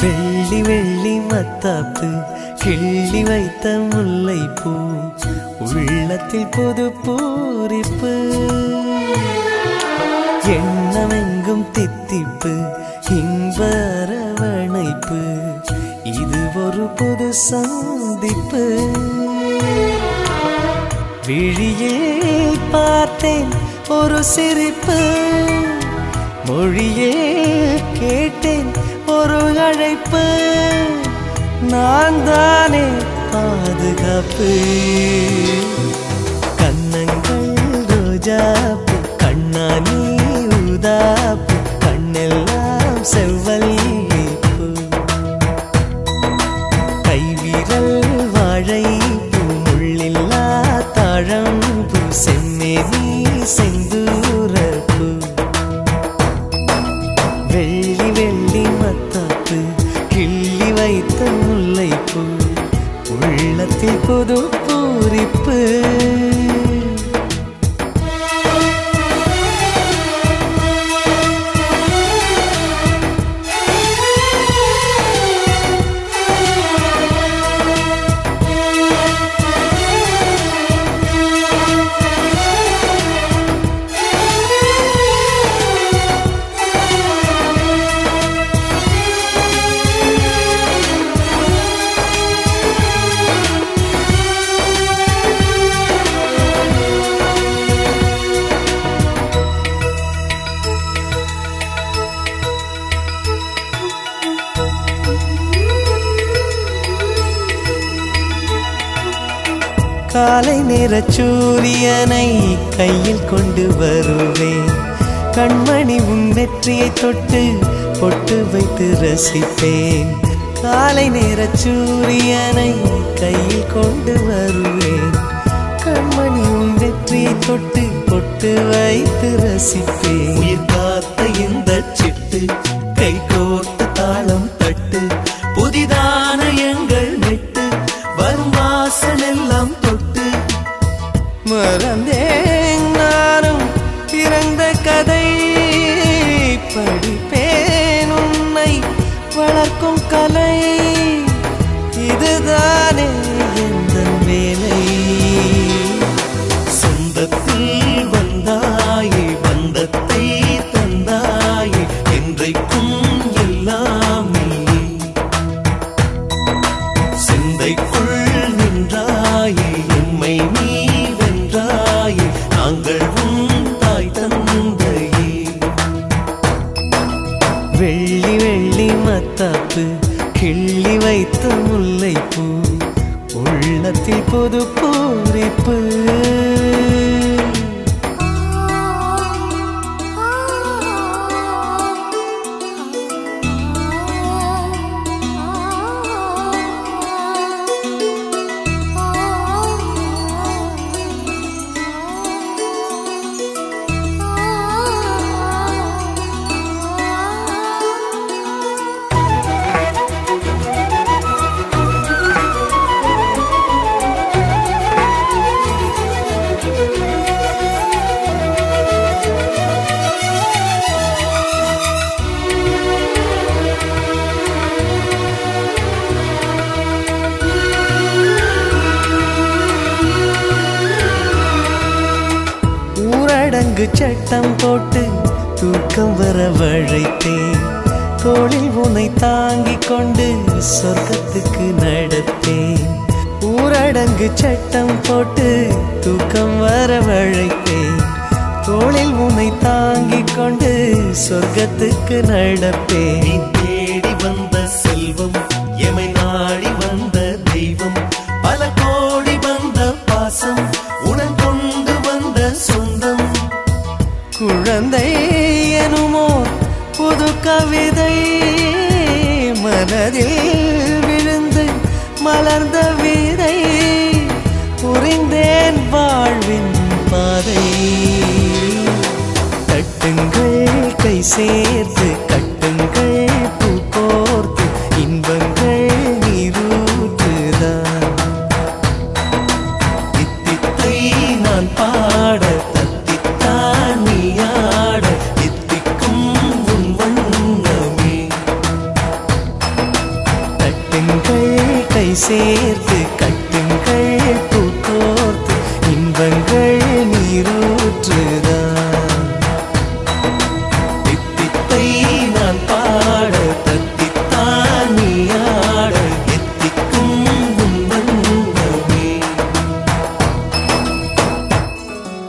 வெள்ளி வெள்ளி மத்தாப்பு கிள்ளி வைத்த முல்லைப்பூ உள்ளத்தில் புது பூரிப்பு எண்ணமெங்கும் தித்திப்பு இன்ப அரவணைப்பு இது ஒரு புது சந்திப்பு விழியில் பார்த்தேன் ஒரு சிரிப்பு மொழியில் கேட்டேன் ஒரு அழைப்பு நான் தானே பாதுகாப்பு கண்ணங்கள் ரோஜாப்பு கண்ணானி ஊதாப்பு கண்ணெல்லாம் செவ்வல்லிப்பு கைவிரல் வாழைப்பூ முள்ளில்லா தாழம்பூ செம்மேனி செந்தூரப்பூ வெள்ளி வெள்ளி மத்தாப்பு கிள்ளி வைத்த முல்லைப்பூ உள்ளத்தில் புது பூரிப்பு காலை நேர சூரியனை கையில் கொண்டு வருவேன் கண்மணி உன் நெற்றியை தொட்டு பொட்டு வைத்து ரசிப்பேன் காலை நேர சூரியனை கையில் கொண்டு வருவேன் கண்மணி உன் நெற்றியை தொட்டு பொட்டு வைத்து ரசிப்பேன் உயிர் காத்த இந்த சிட்டு கை கோர்த்து தாளம் தட்டு புதிதான எங்கள் நெட்டு வரும் வாசல் எல்லாம் தொட்டு மறந்தேன் நானும் பிறந்த கதை படிப்பேன் உன்னை வளர்க்கும் கலை இதுதானே எந்த வேலை சொந்தத்தில் வந்தாயே பந்தத்தை தந்தாயே என்றைக்கும் எல்லாமே சிந்தைக்குள் நின்றாயே எம்மை நீ வென்றாயே நாங்கள் உன் தாய் தந்தையே வெள்ளி வெள்ளி மத்தாப்பு கிள்ளி வைத்த முல்லைப்பூ உள்ளத்தில் புது பூரிப்பு சட்டம் போட்டு தூக்கம் வர வழைத்தேன் தோளில் உன்னை தாங்கிக் கொண்டு சொர்க்கத்துக்கு நடப்பேன். ஊரடங்கு சட்டம் போட்டு தூக்கம் வரவழைப்பேன். தோளில் உன்னை தாங்கிக் கொண்டு சொர்க்கத்துக்கு நடப்பேன். நீ தேடி வந்த செல்வம், எமை நாடி வந்த தெய்வம், பல கோடி வந்த பாசம், உடன் கொண்டு வந்த சொந்தம். குழந்தை எனுமோ புது கவிதை மனதில் விழுந்து மலர்ந்த விதை. புரிந்தேன் வாழ்வின் பாதை. கட்டுங்கள் கை சேர்த்து, கட்டுங்கள் பூ கோர்த்து, இன்பங்கள் நீரூற்றுதான். தித்தித்தை நான் பாட, தத்தித்தான் நீ ஆட, தித்திக்கும் உன் வண்ணமே. கட்டுங்கள் கை சேர்த்து, கட்டுங்கள்